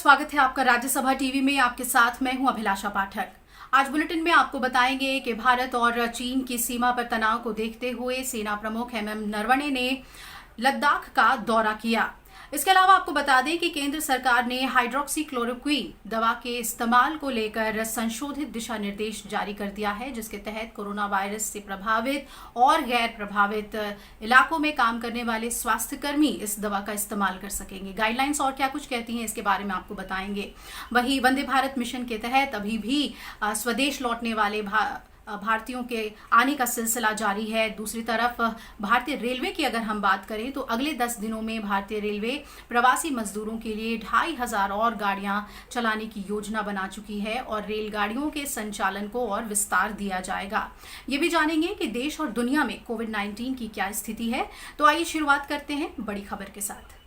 स्वागत है आपका राज्यसभा टीवी में। आपके साथ मैं हूं अभिलाषा पाठक। आज बुलेटिन में आपको बताएंगे कि भारत और चीन की सीमा पर तनाव को देखते हुए सेना प्रमुख एमएम नरवणे ने लद्दाख का दौरा किया। इसके अलावा आपको बता दें कि केंद्र सरकार ने हाइड्रोक्सीक्लोरोक्वीन दवा के इस्तेमाल को लेकर संशोधित दिशा निर्देश जारी कर दिया है, जिसके तहत कोरोना वायरस से प्रभावित और गैर प्रभावित इलाकों में काम करने वाले स्वास्थ्यकर्मी इस दवा का इस्तेमाल कर सकेंगे। गाइडलाइंस और क्या कुछ कहती हैं इसके बारे में आपको बताएंगे। वहीं वंदे भारत मिशन के तहत अभी भी स्वदेश लौटने वाले भारतीयों के आने का सिलसिला जारी है। दूसरी तरफ भारतीय रेलवे की अगर हम बात करें तो अगले 10 दिनों में भारतीय रेलवे प्रवासी मजदूरों के लिए 2500 और गाड़ियां चलाने की योजना बना चुकी है और रेलगाड़ियों के संचालन को और विस्तार दिया जाएगा। ये भी जानेंगे कि देश और दुनिया में कोविड-19 की क्या स्थिति है। तो आइए शुरुआत करते हैं बड़ी खबर के साथ।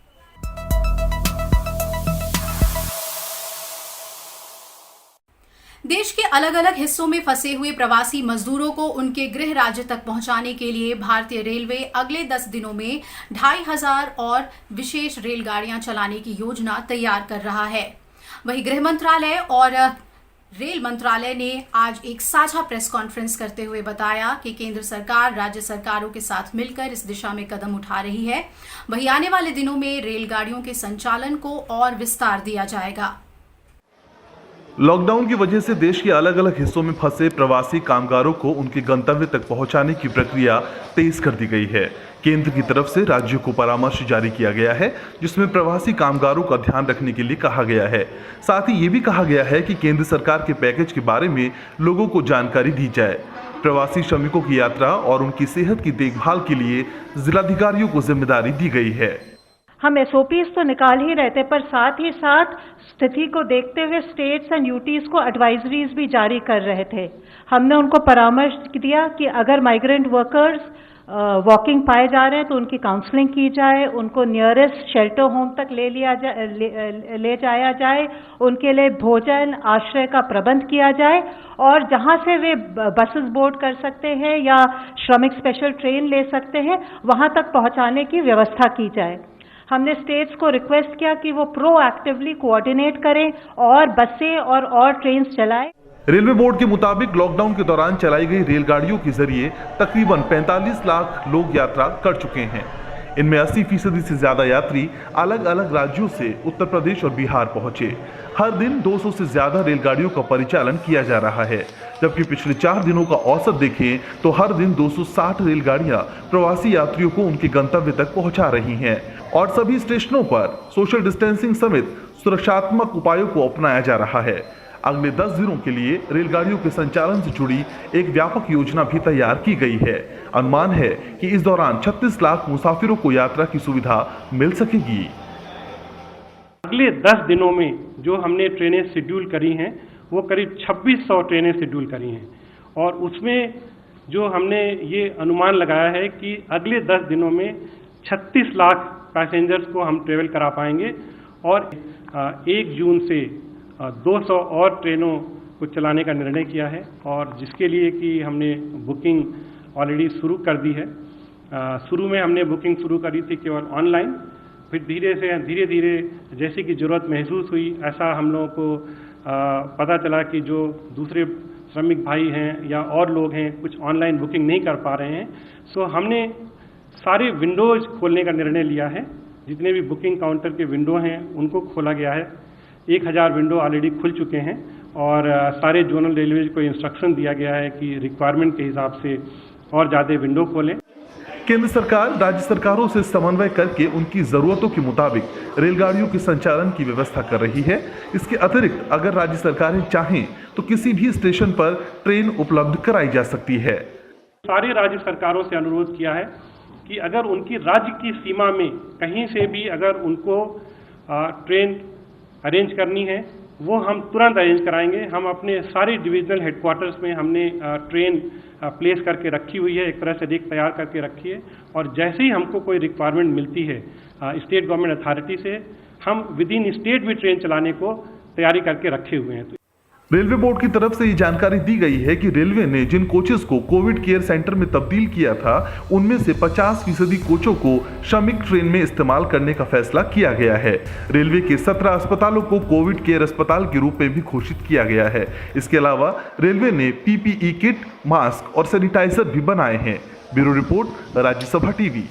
देश के अलग अलग हिस्सों में फंसे हुए प्रवासी मजदूरों को उनके गृह राज्य तक पहुंचाने के लिए भारतीय रेलवे अगले 10 दिनों में 2500 और विशेष रेलगाड़ियां चलाने की योजना तैयार कर रहा है। वहीं गृह मंत्रालय और रेल मंत्रालय ने आज एक साझा प्रेस कॉन्फ्रेंस करते हुए बताया कि केंद्र सरकार राज्य सरकारों के साथ मिलकर इस दिशा में कदम उठा रही है। वहीं आने वाले दिनों में रेलगाड़ियों के संचालन को और विस्तार दिया जाएगा। लॉकडाउन की वजह से देश के अलग अलग हिस्सों में फंसे प्रवासी कामगारों को उनके गंतव्य तक पहुंचाने की प्रक्रिया तेज कर दी गई है। केंद्र की तरफ से राज्यों को परामर्श जारी किया गया है, जिसमें प्रवासी कामगारों का ध्यान रखने के लिए कहा गया है। साथ ही ये भी कहा गया है कि केंद्र सरकार के पैकेज के बारे में लोगों को जानकारी दी जाए। प्रवासी श्रमिकों की यात्रा और उनकी सेहत की देखभाल के लिए जिलाधिकारियों को जिम्मेदारी दी गई है। हम एसओपीज तो निकाल ही रहे थे, पर साथ ही साथ स्थिति को देखते हुए स्टेट्स एंड यूटीज को एडवाइजरीज भी जारी कर रहे थे। हमने उनको परामर्श दिया कि अगर माइग्रेंट वर्कर्स वॉकिंग पाए जा रहे हैं तो उनकी काउंसलिंग की जाए, उनको नियरेस्ट शेल्टर होम तक ले जाया जाए, उनके लिए भोजन आश्रय का प्रबंध किया जाए और जहां से वे बसेस बोर्ड कर सकते हैं या श्रमिक स्पेशल ट्रेन ले सकते हैं वहां तक पहुंचाने की व्यवस्था की जाए। हमने स्टेट्स को रिक्वेस्ट किया कि वो प्रोएक्टिवली कोऑर्डिनेट करें और बसें और ट्रेन चलाएं। रेलवे बोर्ड के मुताबिक लॉकडाउन के दौरान चलाई गई रेलगाड़ियों के जरिए तकरीबन 45 लाख लोग यात्रा कर चुके हैं। इनमें 80% से ज्यादा यात्री अलग अलग राज्यों से उत्तर प्रदेश और बिहार पहुंचे। हर दिन 200 से ज्यादा रेलगाड़ियों का परिचालन किया जा रहा है, जबकि पिछले 4 दिनों का औसत देखें तो हर दिन 260 रेलगाड़ियां प्रवासी यात्रियों को उनके गंतव्य तक पहुंचा रही हैं और सभी स्टेशनों पर सोशल डिस्टेंसिंग समेत सुरक्षात्मक उपायों को अपनाया जा रहा है। अगले 10 दिनों के लिए रेलगाड़ियों के संचालन से जुड़ी एक व्यापक योजना भी तैयार की गई है। अनुमान है कि इस दौरान 36 लाख मुसाफिरों को यात्रा की सुविधा मिल सकेगी। अगले 10 दिनों में जो हमने ट्रेनें शेड्यूल करी हैं वो करीब 2600 ट्रेनें शेड्यूल करी हैं और उसमें जो हमने ये अनुमान लगाया है कि अगले 10 दिनों में 36 लाख पैसेंजर्स को हम ट्रेवल करा पाएंगे और 1 जून से 200 और ट्रेनों को चलाने का निर्णय किया है और जिसके लिए कि हमने बुकिंग ऑलरेडी शुरू कर दी है। शुरू में हमने बुकिंग शुरू करी थी केवल ऑनलाइन, फिर धीरे धीरे जैसे कि ज़रूरत महसूस हुई ऐसा हम लोगों को पता चला कि जो दूसरे श्रमिक भाई हैं या और लोग हैं कुछ ऑनलाइन बुकिंग नहीं कर पा रहे हैं, सो हमने सारे विंडोज़ खोलने का निर्णय लिया है। जितने भी बुकिंग काउंटर के विंडो हैं उनको खोला गया है। 1000 विंडो ऑलरेडी खुल चुके हैं और सारे जोनल रेलवेज को इंस्ट्रक्शन दिया गया है कि रिक्वायरमेंट के हिसाब से और ज़्यादा विंडो खोलें। केंद्र सरकार राज्य सरकारों से समन्वय करके उनकी जरूरतों के मुताबिक रेलगाड़ियों के संचालन की व्यवस्था कर रही है। इसके अतिरिक्त अगर राज्य सरकारें चाहें तो किसी भी स्टेशन पर ट्रेन उपलब्ध कराई जा सकती है। सारे राज्य सरकारों से अनुरोध किया है कि अगर उनकी राज्य की सीमा में कहीं से भी अगर उनको ट्रेन अरेंज करनी है वो हम तुरंत अरेंज कराएंगे। हम अपने सारे डिविजनल हेडक्वार्टर्स में हमने ट्रेन प्लेस करके रखी हुई है, एक तरह से रेक तैयार करके रखी है और जैसे ही हमको कोई रिक्वायरमेंट मिलती है स्टेट गवर्नमेंट अथॉरिटी से, हम विद इन स्टेट भी ट्रेन चलाने को तैयारी करके रखे हुए हैं। रेलवे बोर्ड की तरफ से ये जानकारी दी गई है कि रेलवे ने जिन कोचेस को कोविड केयर सेंटर में तब्दील किया था उनमें से 50% कोचों को श्रमिक ट्रेन में इस्तेमाल करने का फैसला किया गया है। रेलवे के 17 अस्पतालों को कोविड केयर अस्पताल के रूप में भी घोषित किया गया है। इसके अलावा रेलवे ने PPE किट, मास्क और सैनिटाइजर भी बनाए हैं। Bureau report, Rajya Sabha TV.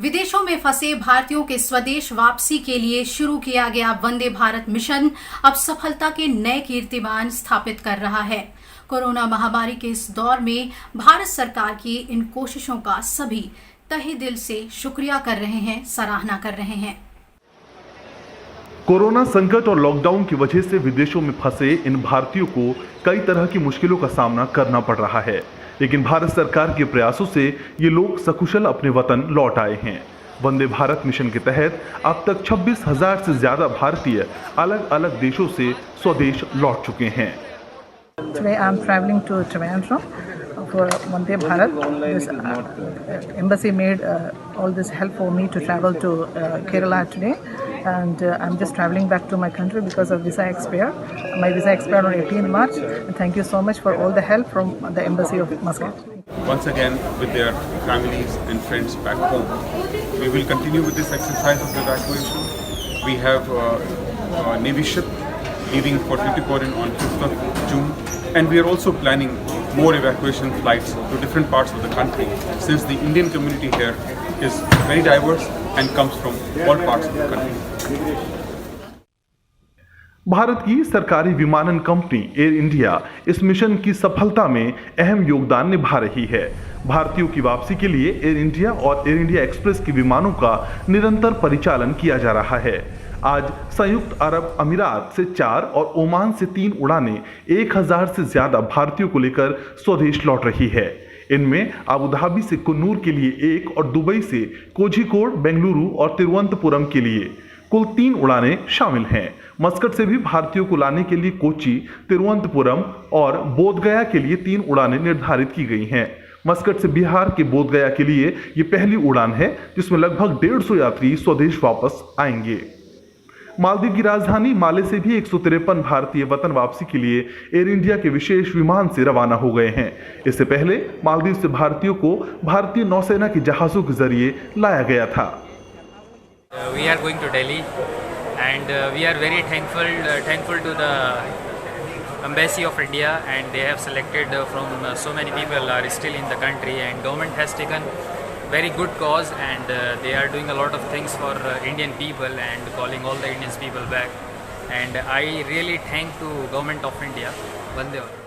विदेशों में फंसे भारतीयों के स्वदेश वापसी के लिए शुरू किया गया वंदे भारत मिशन अब सफलता के नए कीर्तिमान स्थापित कर रहा है। कोरोना महामारी के इस दौर में भारत सरकार की इन कोशिशों का सभी तहे दिल से शुक्रिया कर रहे हैं, सराहना कर रहे हैं। कोरोना संकट और लॉकडाउन की वजह से विदेशों में फंसे इन भारतीयों को कई तरह की मुश्किलों का सामना करना पड़ रहा है, लेकिन भारत सरकार के प्रयासों से ये लोग सकुशल अपने वतन लौट आए हैं। वंदे भारत मिशन के तहत अब तक 26,000 से ज्यादा भारतीय अलग अलग देशों से स्वदेश लौट चुके हैं। Today I am traveling to Trivandrum for Vande Bharat. This embassy made all this help for me to travel to Kerala today, and I'm just traveling back to my country because of visa expire. My visa expired on 18th March, and thank you so much for all the help from the embassy of Muscat. Once again with their families and friends back home. We will continue with this exercise of evacuation. We have a Navy ship leaving for Tuticorin on 5th of June, and we are also planning more evacuation flights to different parts of the country, since the Indian community here is very diverse and comes from all parts of the country. Bharat की सरकारी विमानन company air India इस mission की सफलता में अहम योगदान निभा रही है। भारतीयों की वापसी के लिए एयर इंडिया और एयर इंडिया एक्सप्रेस के विमानों का निरंतर परिचालन किया जा रहा है। आज संयुक्त अरब अमीरात से 4 और ओमान से 3 उड़ानें 1000 से ज्यादा भारतीयों को लेकर स्वदेश लौट रही है। इनमें अबू धाबी से कुन्नूर के लिए 1 और दुबई से कोझिकोड, बेंगलुरु और तिरुवनंतपुरम के लिए कुल 3 उड़ानें शामिल हैं। मस्कट से भी भारतीयों को लाने के लिए कोच्चि, तिरुवनंतपुरम और बोधगया के लिए 3 उड़ानें निर्धारित की गई हैं। मस्कट से बिहार के बोधगया के लिए ये पहली उड़ान है जिसमें लगभग 150 यात्री स्वदेश वापस आएंगे। मालदीव की राजधानी माले से भी 153 भारतीय वतन वापसी के लिए एयर इंडिया के विशेष विमान से रवाना हो गए हैं। इससे पहले मालदीव से भारतीयों को भारतीय नौसेना के जहाजों के जरिए लाया गया था। We are going to Delhi, and we are very thankful to the Embassy of India, and they have selected from so many people are still in the country, and government has taken very good cause, and they are doing a lot of things for Indian people and calling all the Indian people back, and I really thank to government of India. Vande Bharat.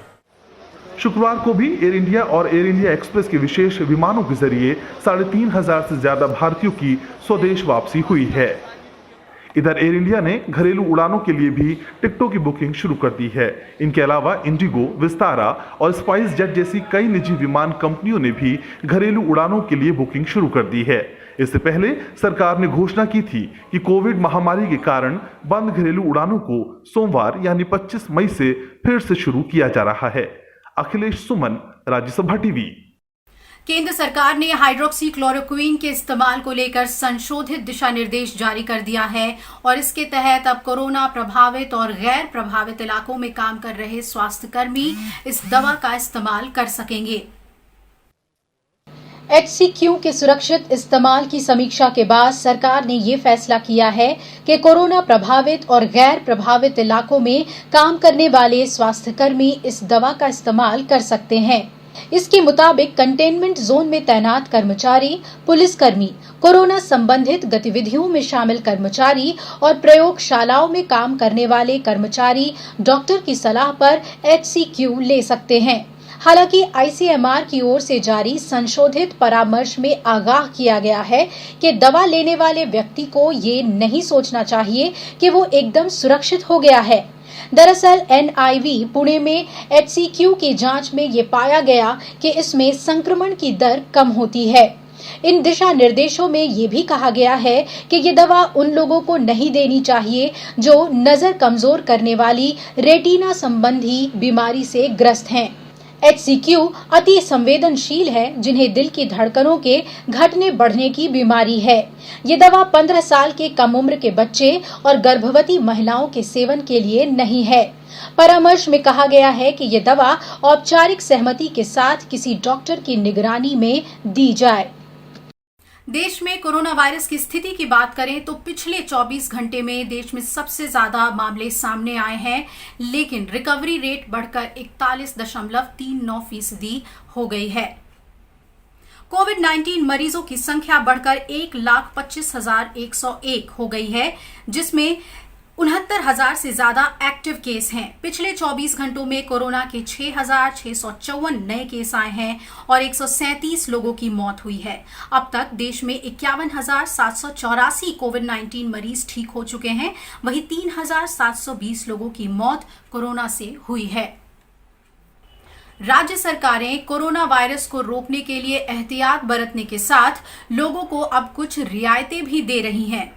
शुक्रवार को भी air India और air India express के विशेष विमानों के जरिए 3,500 से ज्यादा भारतीयों की स्वदेश वापसी हुई है। इधर एयर इंडिया ने घरेलू उड़ानों के लिए भी टिकटों की बुकिंग शुरू कर दी है। इनके अलावा इंडिगो, विस्तारा और स्पाइस जेट जैसी कई निजी विमान कंपनियों ने भी घरेलू उड़ानों के लिए बुकिंग शुरू कर दी है। इससे पहले सरकार ने घोषणा की थी कि कोविड महामारी के कारण बंद घरेलू उड़ानों को सोमवार यानी 25 मई से फिर से शुरू किया जा रहा है। अखिलेश सुमन, राज्यसभा टीवी। केंद्र सरकार ने हाइड्रोक्सी क्लोरोक्विन के इस्तेमाल को लेकर संशोधित दिशा निर्देश जारी कर दिया है और इसके तहत अब कोरोना प्रभावित और गैर प्रभावित इलाकों में काम कर रहे स्वास्थ्यकर्मी इस दवा का इस्तेमाल कर सकेंगे। HCQ के सुरक्षित इस्तेमाल की समीक्षा के बाद सरकार ने ये फैसला किया है कि कोरोना प्रभावित और गैर प्रभावित इलाकों में काम करने वाले स्वास्थ्यकर्मी इस दवा का इस्तेमाल कर सकते हैं। इसके मुताबिक कंटेनमेंट जोन में तैनात कर्मचारी, पुलिसकर्मी, कोरोना संबंधित गतिविधियों में शामिल कर्मचारी और प्रयोगशालाओं में काम करने वाले कर्मचारी डॉक्टर की सलाह पर HCQ ले सकते हैं। हालांकि ICMR की ओर से जारी संशोधित परामर्श में आगाह किया गया है कि दवा लेने वाले व्यक्ति को ये नहीं सोचना चाहिए कि वो एकदम सुरक्षित हो गया है। दरअसल NIV पुणे में HCQ की जांच में ये पाया गया कि इसमें संक्रमण की दर कम होती है। इन दिशा निर्देशों में ये भी कहा गया है कि ये दवा उन लोगों को नहीं देनी चाहिए जो नजर कमजोर करने वाली रेटिना संबंधी बीमारी से ग्रस्त हैं। HCQ अति संवेदनशील है, जिन्हें दिल की धड़कनों के घटने बढ़ने की बीमारी है। ये दवा 15 साल के कम उम्र के बच्चे और गर्भवती महिलाओं के सेवन के लिए नहीं है। परामर्श में कहा गया है कि ये दवा औपचारिक सहमति के साथ किसी डॉक्टर की निगरानी में दी जाए। देश में कोरोना वायरस की स्थिति की बात करें तो पिछले 24 घंटे में देश में सबसे ज्यादा मामले सामने आए हैं, लेकिन रिकवरी रेट बढ़कर 41.39% हो गई है। कोविड-19 मरीजों की संख्या बढ़कर 1,25,101 हो गई है, जिसमें 69,000 से ज्यादा एक्टिव केस हैं। पिछले 24 घंटों में कोरोना के 6,654 नए केस आए हैं और 137 लोगों की मौत हुई है। अब तक देश में 51,784 कोविड-19 मरीज ठीक हो चुके हैं, वहीं 3,720 लोगों की मौत कोरोना से हुई है। राज्य सरकारें कोरोना वायरस को रोकने के लिए एहतियात बरतने के साथ लोगों को अब कुछ रियायतें भी दे रही हैं।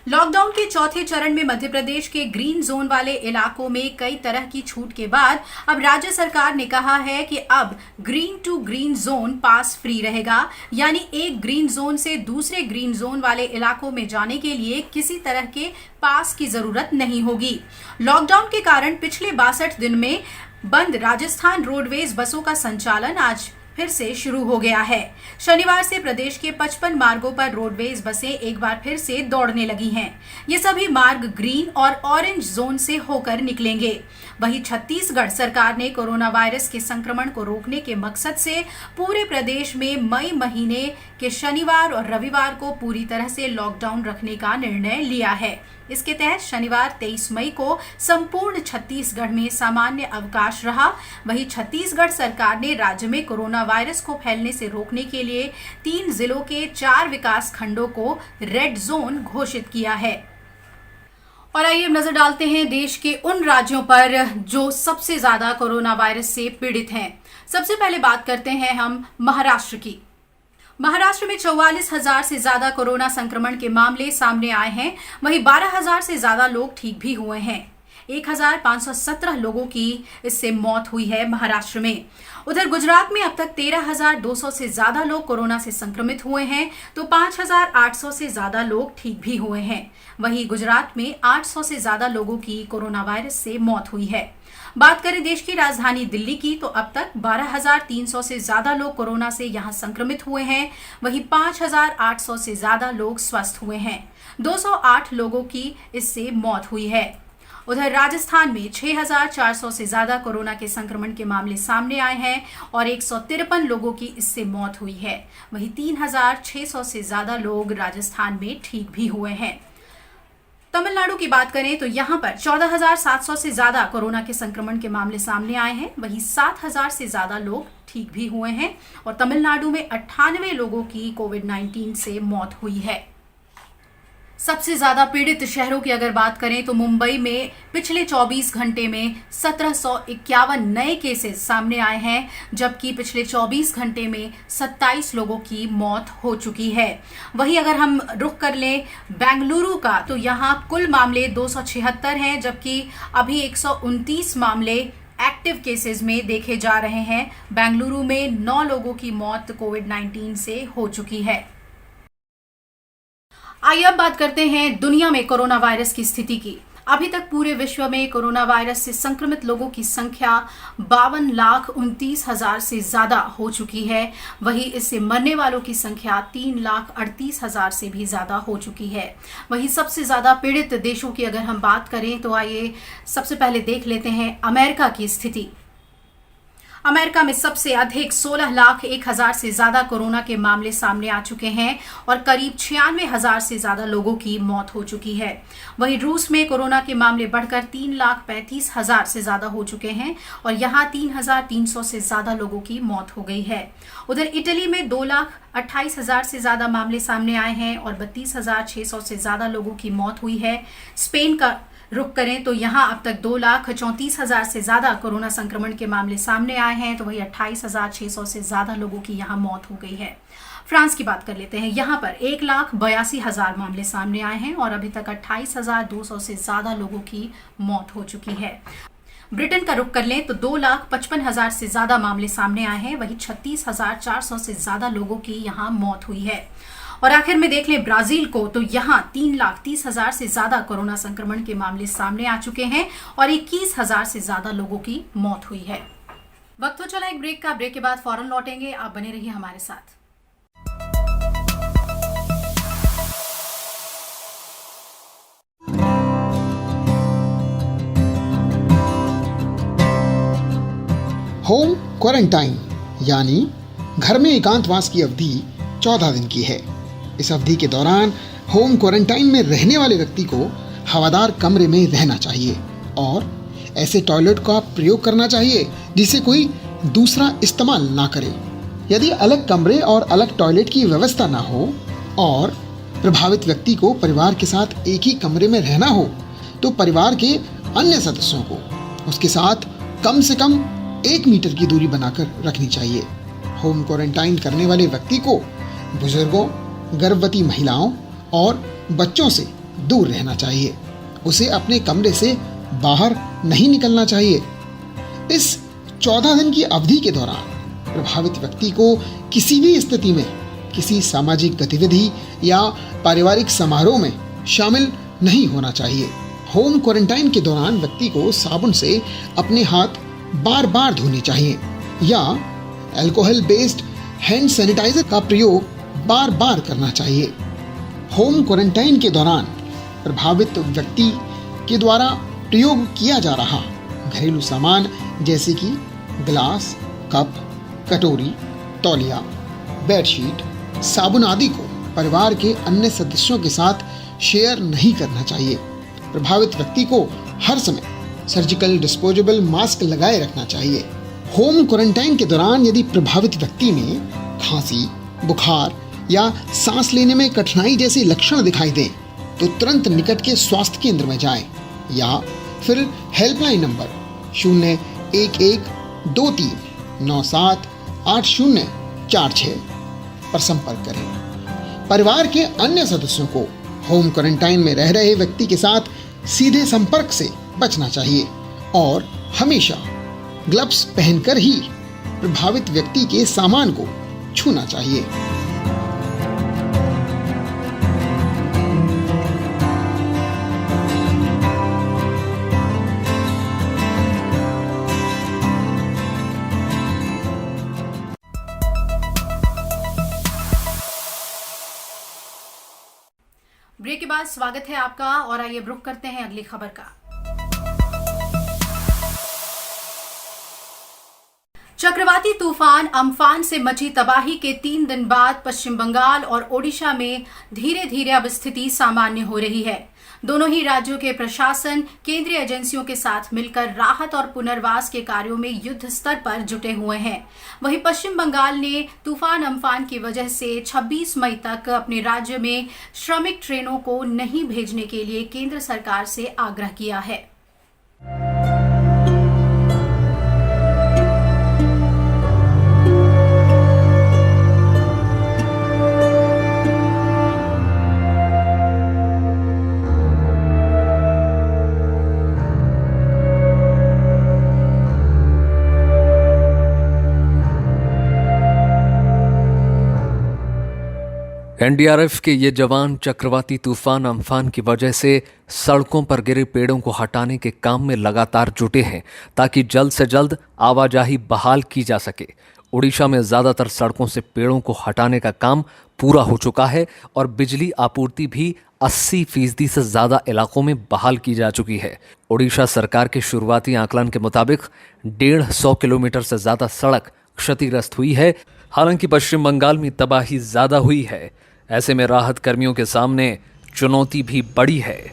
लॉकडाउन के चौथे चरण में मध्य प्रदेश के ग्रीन जोन वाले इलाकों में कई तरह की छूट के बाद अब राज्य सरकार ने कहा है कि अब green to green zone pass free रहेगा, यानी एक ग्रीन जोन से दूसरे ग्रीन जोन वाले इलाकों में जाने के लिए किसी तरह के पास की जरूरत नहीं होगी। लॉकडाउन के कारण पिछले 62 दिन में बंद राजस्थान रोडवेज बसों का संचालन आज फिर से शुरू हो गया है। शनिवार से प्रदेश के 55 मार्गों पर रोडवेज बसें एक बार फिर से दौड़ने लगी हैं। ये सभी मार्ग ग्रीन और ऑरेंज जोन से होकर निकलेंगे। वहीं छत्तीसगढ़ सरकार ने कोरोना वायरस के संक्रमण को रोकने के मकसद से पूरे प्रदेश में मई महीने के शनिवार और रविवार को पूरी तरह से लॉकडाउन रखने का निर्णय लिया है। इसके तहत शनिवार 23 मई को संपूर्ण छत्तीसगढ़ में सामान्य अवकाश रहा। वहीं छत्तीसगढ़ सरकार ने राज्य में कोरोना वायरस को फैलने से रोकने के लिए 3 जिलों के 4 विकास खंडों को रेड जोन घोषित किया है। और आइए अब नजर डालते हैं देश के उन राज्यों पर जो सबसे ज्यादा कोरोना वायरस से पीड़ित हैं। सबसे पहले बात करते हैं हम महाराष्ट्र की। महाराष्ट्र में 44,000 से ज्यादा कोरोना संक्रमण के मामले सामने आए हैं, वहीं 12,000 से ज्यादा लोग ठीक भी हुए हैं। 1,517 लोगों की इससे मौत हुई है महाराष्ट्र में। उधर गुजरात में अब तक 13,200 से ज्यादा लोग कोरोना से संक्रमित हुए हैं, तो 5,800 से ज्यादा लोग ठीक भी हुए हैं। वहीं गुजरात में 800 से ज्यादा लोगों की कोरोना वायरस से मौत हुई है। बात करें देश की राजधानी दिल्ली की, तो अब तक 12,300 से ज्यादा लोग कोरोना से यहां संक्रमित हुए हैं, वहीं 5,800 से ज्यादा लोग स्वस्थ हुए हैं। 208 लोगों की इससे मौत हुई है। उधर राजस्थान में 6,400 से ज्यादा कोरोना के संक्रमण के मामले सामने आए हैं और 153 लोगों की इससे मौत हुई है। वहीं 3,600 से ज्यादा लोग राजस्थान में ठीक भी हुए हैं। तमिलनाडु की बात करें तो यहां पर 14,700 से ज्यादा कोरोना के संक्रमण के मामले सामने आए हैं, वहीं 7,000 से ज्यादा लोग ठीक भी हुए हैं और तमिलनाडु में 98 लोगों की कोविड-19 से मौत हुई है। सबसे ज्यादा पीड़ित शहरों की अगर बात करें तो मुंबई में पिछले 24 घंटे में 1751 नए केसेस सामने आए हैं, जबकि पिछले 24 घंटे में 27 लोगों की मौत हो चुकी है। वहीं अगर हम रुख कर लें बेंगलुरु का, तो यहां कुल मामले 276 हैं, जबकि अभी 129 मामले एक्टिव केसेस में देखे जा रहे हैं। बेंगलुरु में 9 लोगों की मौत कोविड-19 से हो चुकी है। आइए अब बात करते हैं दुनिया में कोरोना वायरस की स्थिति की। अभी तक पूरे विश्व में कोरोना वायरस से संक्रमित लोगों की संख्या 52,29,000 से ज्यादा हो चुकी है। वहीं इससे मरने वालों की संख्या 3,38,000 से भी ज्यादा हो चुकी है। वहीं सबसे ज्यादा पीड़ित देशों की अगर हम बात करें तो आइए सबसे पहले देख लेते हैं अमेरिका की स्थिति। अमेरिका में सबसे अधिक 16,01,000 से ज्यादा कोरोना के मामले सामने आ चुके हैं और करीब 96,000 से ज्यादा लोगों की मौत हो चुकी है। वहीं रूस में कोरोना के मामले बढ़कर 3,35,000 से ज्यादा हो चुके हैं और यहां 3,300 से ज्यादा लोगों की मौत हो गई है। उधर इटली में 2,28,000 से ज्यादा मामले सामने आए हैं और 32,600 से ज्यादा लोगों की मौत हुई है। स्पेन का रुख करें तो यहां अब तक 2,34,000 से ज्यादा कोरोना संक्रमण के मामले सामने आए हैं, तो वही 28,600 से ज्यादा लोगों की यहां मौत हो गई है। फ्रांस की बात कर लेते हैं। यहां पर 1,82,000 मामले सामने आए हैं और अभी तक 28,200 से ज्यादा लोगों की मौत हो चुकी है। ब्रिटेन का रुख कर लें तो 2,55,000 से ज्यादा मामले सामने आए हैं, वहीं 36,400 से ज्यादा लोगों की यहां मौत हुई है। और आखिर में देख लें ब्राजील को, तो यहां 3,30,000 से ज्यादा कोरोना संक्रमण के मामले सामने आ चुके हैं और 21,000 से ज्यादा लोगों की मौत हुई है। वक्त हो चला एक ब्रेक का, ब्रेक के बाद फौरन लौटेंगे, आप बने रहिए हमारे साथ। होम क्वारंटाइन यानी घर में एकांतवास की अवधि 14 दिन की है। इस अवधि के दौरान होम क्वारंटाइन में रहने वाले व्यक्ति को हवादार कमरे में रहना चाहिए और ऐसे टॉयलेट का प्रयोग करना चाहिए जिसे कोई दूसरा इस्तेमाल ना करे। यदि अलग कमरे और अलग टॉयलेट की व्यवस्था ना हो और प्रभावित व्यक्ति को परिवार के साथ एक ही कमरे में रहना हो तो परिवार के अन्य सदस्यों को उसके साथ कम से कम 1 मीटर की दूरी बनाकर रखनी चाहिए। होम क्वारंटाइन करने वाले व्यक्ति को बुजुर्गों, गर्भवती महिलाओं और बच्चों से दूर रहना चाहिए। उसे अपने कमरे से बाहर नहीं निकलना चाहिए। इस 14 दिन की अवधि के दौरान प्रभावित व्यक्ति को किसी भी स्थिति में किसी सामाजिक गतिविधि या पारिवारिक समारोह में शामिल नहीं होना चाहिए। होम क्वारंटाइन के दौरान व्यक्ति को साबुन से अपने हाथ बार बार धोने चाहिए या अल्कोहल बेस्ड हैंड सैनिटाइजर का प्रयोग बार बार करना चाहिए। होम क्वारंटाइन के दौरान प्रभावित व्यक्ति के द्वारा प्रयोग किया जा रहा घरेलू सामान जैसे कि गिलास, कप, कटोरी, तौलिया, बेडशीट, साबुन आदि को परिवार के अन्य सदस्यों के साथ शेयर नहीं करना चाहिए। प्रभावित व्यक्ति को हर समय सर्जिकल डिस्पोजेबल मास्क लगाए रखना चाहिए। होम क्वारंटाइन के दौरान यदि प्रभावित व्यक्ति में खांसी, बुखार या सांस लेने में कठिनाई जैसे लक्षण दिखाई दें तो तुरंत निकट के स्वास्थ्य केंद्र में जाएं या फिर हेल्पलाइन नंबर 01123978046 पर संपर्क करें। परिवार के अन्य सदस्यों को होम क्वारंटाइन में रह रहे व्यक्ति के साथ सीधे संपर्क से बचना चाहिए और हमेशा ग्लव्स पहनकर ही प्रभावित व्यक्ति के सामान को छूना चाहिए। ब्रेक के बाद स्वागत है आपका और आइए रुख करते हैं अगली खबर का। चक्रवाती तूफान अम्फान से मची तबाही के 3 दिन बाद पश्चिम बंगाल और ओडिशा में धीरे धीरे अब स्थिति सामान्य हो रही है। दोनों ही राज्यों के प्रशासन केंद्रीय एजेंसियों के साथ मिलकर राहत और पुनर्वास के कार्यों में युद्ध स्तर पर जुटे हुए हैं। वहीं पश्चिम बंगाल ने तूफान अम्फान की वजह से 26 मई तक अपने राज्य में श्रमिक ट्रेनों को नहीं भेजने के लिए केंद्र सरकार से आग्रह किया है। एनडीआरएफ के ये जवान चक्रवाती तूफान अम्फान की वजह से सड़कों पर गिरे पेड़ों को हटाने के काम में लगातार जुटे हैं ताकि जल्द से जल्द आवाजाही बहाल की जा सके। ओडिशा में ज्यादातर सड़कों से पेड़ों को हटाने का काम पूरा हो चुका है और बिजली आपूर्ति भी 80% से ज्यादा इलाकों में बहाल की जा चुकी है। ओडिशा सरकार के शुरुआती आकलन के मुताबिक 150 किलोमीटर से ज्यादा सड़क क्षतिग्रस्त हुई है। हालांकि पश्चिम बंगाल में तबाही ज्यादा हुई है। ऐसे में राहत कर्मियों के सामने चुनौती भी बड़ी है।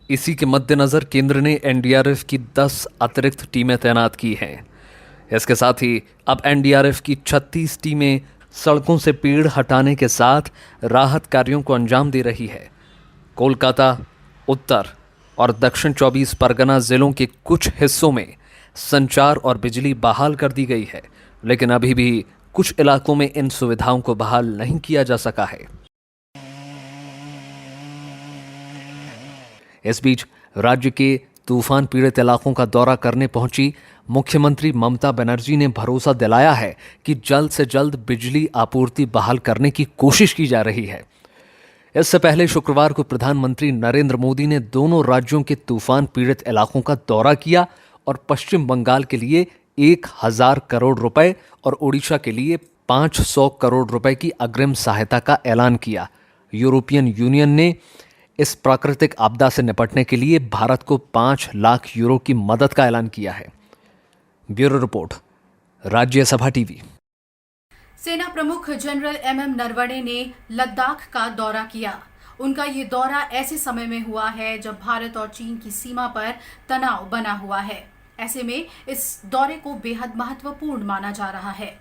इसी के मद्देनजर केंद्र ने एनडीआरएफ की 10 अतिरिक्त टीमें तैनात की हैं। इसके साथ ही अब एनडीआरएफ की 36 टीमें सड़कों से पेड़ हटाने के साथ राहत कार्यों को अंजाम दे रही है। कोलकाता, उत्तर और दक्षिण 24 परगना जिलों के कुछ हिस्सों में संचार और बिजली बहाल कर दी गई है, लेकिन अभी भी कुछ इलाकों में इन सुविधाओं को बहाल नहीं किया जा सका है। इस बीच राज्य के तूफान पीड़ित इलाकों का दौरा करने पहुंची मुख्यमंत्री ममता बनर्जी ने भरोसा दिलाया है कि जल्द से जल्द बिजली आपूर्ति बहाल करने की कोशिश की जा रही है। इससे पहले शुक्रवार को प्रधानमंत्री नरेंद्र मोदी ने दोनों राज्यों के तूफान पीड़ित इलाकों का दौरा किया और पश्चिम बंगाल के लिए 1000 करोड़ रुपए और ओडिशा के लिए 500 करोड़ रुपए की अग्रिम सहायता का ऐलान किया। यूरोपियन यूनियन ने इस प्राकृतिक आपदा से निपटने के लिए भारत को 5 लाख यूरो की मदद का ऐलान किया है। Bureau report, Rajya Sabha TV. सेना प्रमुख जनरल एमएम नरवणे ने लद्दाख का दौरा किया। उनका ये दौरा ऐसे समय में हुआ है जब भारत और चीन की सीमा पर तनाव बना हुआ है। ऐसे में इस दौरे को बेहद महत्वपूर्ण माना जा रहा है।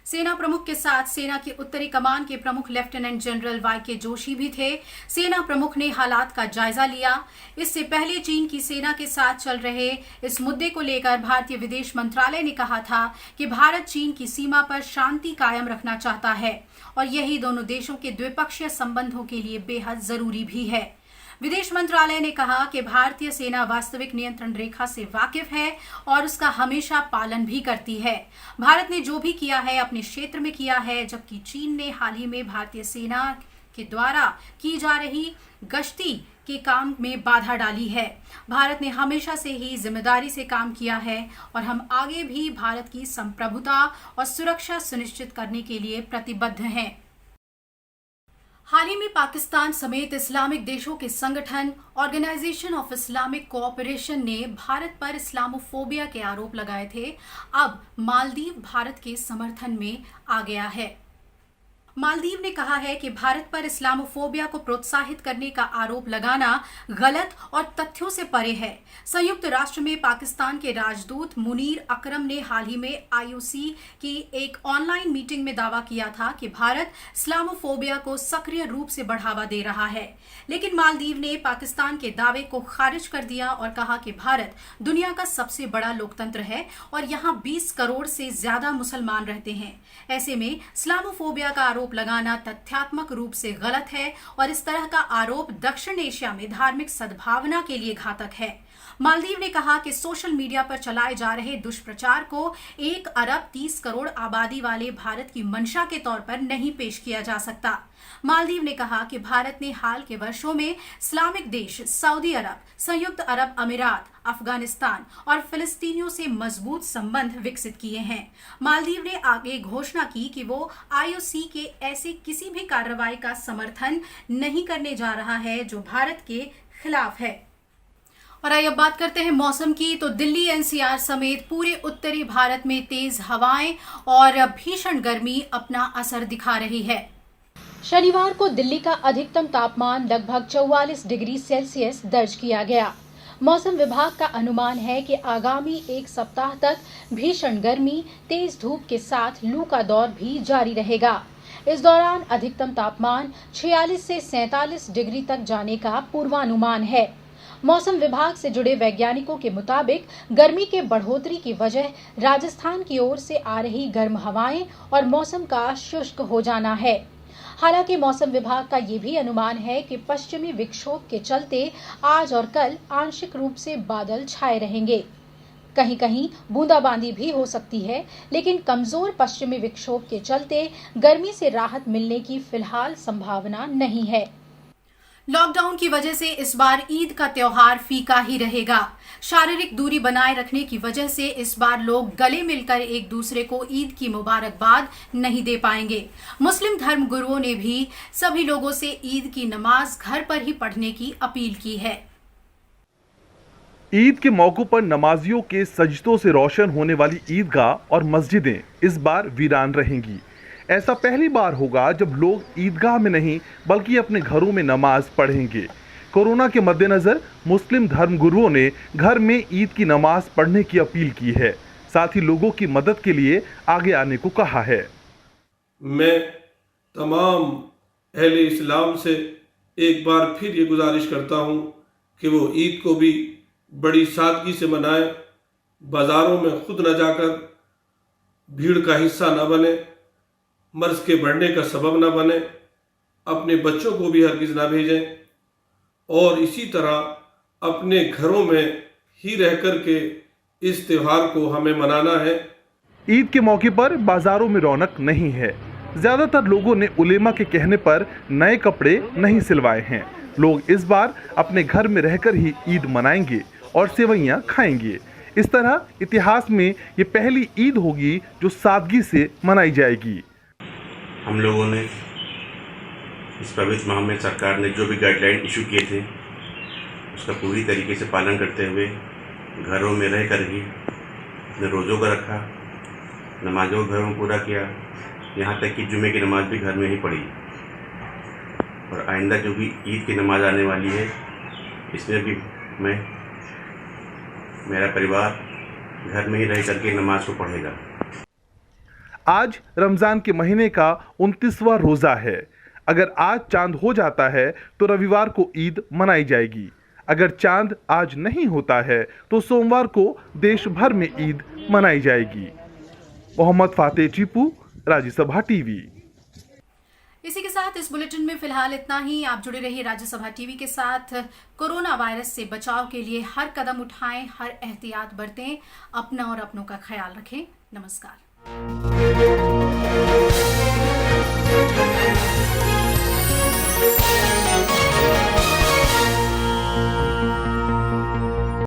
सेना प्रमुख के साथ सेना की उत्तरी कमान के प्रमुख लेफ्टिनेंट जनरल वाईके जोशी भी थे। सेना प्रमुख ने हालात का जायजा लिया। इससे पहले चीन की सेना के साथ चल रहे इस मुद्दे को लेकर भारतीय विदेश मंत्रालय ने कहा था कि भारत चीन की सीमा पर शांति कायम रखना चाहता है और यही दोनों देशों के द्विपक्षीय संबंधों के लिए बेहद जरूरी भी है। विदेश मंत्रालय ने कहा कि भारतीय सेना वास्तविक नियंत्रण रेखा से वाकिफ है और उसका हमेशा पालन भी करती है। भारत ने जो भी किया है अपने क्षेत्र में किया है, जबकि चीन ने हाल ही में भारतीय सेना के द्वारा की जा रही गश्ती के काम में बाधा डाली है। भारत ने हमेशा से ही जिम्मेदारी से काम किया है और हम आगे भी भारत की संप्रभुता और सुरक्षा सुनिश्चित करने के लिए प्रतिबद्ध हैं। हाल ही में पाकिस्तान समेत इस्लामिक देशों के संगठन ऑर्गेनाइजेशन ऑफ इस्लामिक कोऑपरेशन ने भारत पर इस्लामोफोबिया के आरोप लगाए थे। अब मालदीव भारत के समर्थन में आ गया है। मालदीव ने कहा है कि भारत पर इस्लामोफोबिया को प्रोत्साहित करने का आरोप लगाना गलत और तथ्यों से परे है। संयुक्त राष्ट्र में पाकिस्तान के राजदूत मुनीर अकरम ने हाल ही में आईओसी की एक ऑनलाइन मीटिंग में दावा किया था कि भारत इस्लामोफोबिया को सक्रिय रूप से बढ़ावा दे रहा है। लेकिन मालदीव ने पाकिस्तान के दावे को खारिज कर दिया और कहा कि भारत दुनिया का सबसे बड़ा लोकतंत्र है और यहाँ 20 करोड़ से ज्यादा मुसलमान रहते हैं। ऐसे में इस्लामोफोबिया का आरोप लगाना तथ्यात्मक रूप से गलत है और इस तरह का आरोप दक्षिण एशिया में धार्मिक सद्भावना के लिए घातक है। मालदीव ने कहा कि सोशल मीडिया पर चलाए जा रहे दुष्प्रचार को 1 अरब 30 करोड़ आबादी वाले भारत की मंशा के तौर पर नहीं पेश किया जा सकता। मालदीव ने कहा कि भारत ने हाल के वर्षों में इस्लामिक देश सऊदी अरब, संयुक्त अरब अमीरात, अफगानिस्तान और फिलिस्तीनियों से मजबूत संबंध विकसित किए हैं। मालदीव ने आगे घोषणा की कि वो आईओसी के ऐसे किसी भी कार्रवाई का समर्थन नहीं करने जा रहा है जो भारत के खिलाफ है। और आइए अब बात करते हैं मौसम की। तो दिल्ली एनसीआर समेत पूरे उत्तरी भारत में तेज हवाएं और भीषण गर्मी अपना असर दिखा रही है। शनिवार को दिल्ली का अधिकतम तापमान लगभग 44 डिग्री सेल्सियस दर्ज किया गया। मौसम विभाग का अनुमान है कि आगामी एक सप्ताह तक भीषण गर्मी, तेज धूप के साथ लू का दौर भी जारी रहेगा। इस दौरान अधिकतम तापमान 46 से 47 डिग्री तक जाने का पूर्वानुमान है। मौसम विभाग से जुड़े वैज्ञानिकों के मुताबिक गर्मी के बढ़ोतरी की वजह राजस्थान की ओर से आ रही गर्म हवाएं और मौसम का शुष्क हो जाना है। हालांकि मौसम विभाग का ये भी अनुमान है कि पश्चिमी विक्षोभ के चलते आज और कल आंशिक रूप से बादल छाए रहेंगे। कहीं कहीं बूंदाबांदी भी हो सकती है, लेकिन कमजोर पश्चिमी विक्षोभ के चलते गर्मी से राहत मिलने की फिलहाल संभावना नहीं है। लॉकडाउन की वजह से इस बार ईद का त्योहार फीका ही रहेगा। शारीरिक दूरी बनाए रखने की वजह से इस बार लोग गले मिलकर एक दूसरे को ईद की मुबारकबाद नहीं दे पाएंगे। मुस्लिम धर्म गुरुओं ने भी सभी लोगों से ईद की नमाज घर पर ही पढ़ने की अपील की है। ईद के मौके पर नमाजियों के सजदों से रोशन होने वाली ईदगाह और मस्जिदें इस बार वीरान रहेंगी। ऐसा पहली बार होगा जब लोग ईदगाह में नहीं बल्कि अपने घरों में नमाज पढ़ेंगे। कोरोना के मद्देनजर मुस्लिम धर्म गुरुओं ने घर में ईद की नमाज पढ़ने की अपील की है, साथ ही लोगों की मदद के लिए आगे आने को कहा है। मैं तमाम अहले इस्लाम से एक बार फिर ये गुजारिश करता हूँ कि वो ईद को भी बड़ी सादगी से मनाएं, बाज़ारों में खुद न जाकर भीड़ का हिस्सा न बने, मर्ज के बढ़ने का सबब न बने, अपने बच्चों को भी हरगिज़ ना भेजें और इसी तरह अपने घरों में ही रह कर के इस त्यौहार को हमें मनाना है। ईद के मौके पर बाजारों में रौनक नहीं है। ज्यादातर लोगों ने उलेमा के कहने पर नए कपड़े नहीं सिलवाए हैं। लोग इस बार अपने घर में रहकर ही ईद मनाएंगे और सेवइयां खाएंगे। इस तरह इतिहास में ये पहली ईद होगी जो सादगी से मनाई जाएगी। हम लोगों ने इस पवित्र माह में सरकार ने जो भी गाइडलाइन इशू किए थे उसका पूरी तरीके से पालन करते हुए घरों में रह कर ही अपने रोज़ों को रखा, नमाजों को घरों में पूरा किया, यहाँ तक कि जुमे की नमाज भी घर में ही पढ़ी। और आइंदा जो भी ईद की नमाज आने वाली है इसमें भी मैं, मेरा परिवार घर में ही रह करके नमाज को पढ़ेगा। आज रमजान के महीने का 29वां रोजा है। अगर आज चांद हो जाता है तो रविवार को ईद मनाई जाएगी। अगर चांद आज नहीं होता है तो सोमवार को देश भर में ईद मनाई जाएगी। मोहम्मद फातेह टीपू, राज्यसभा टीवी। इसी के साथ इस बुलेटिन में फिलहाल इतना ही। आप जुड़े रहिए राज्यसभा टीवी के साथ। कोरोना वायरस से बचाव के लिए हर कदम उठाएं, हर एहतियात बरतें, अपना और अपनों का ख्याल रखें। नमस्कार।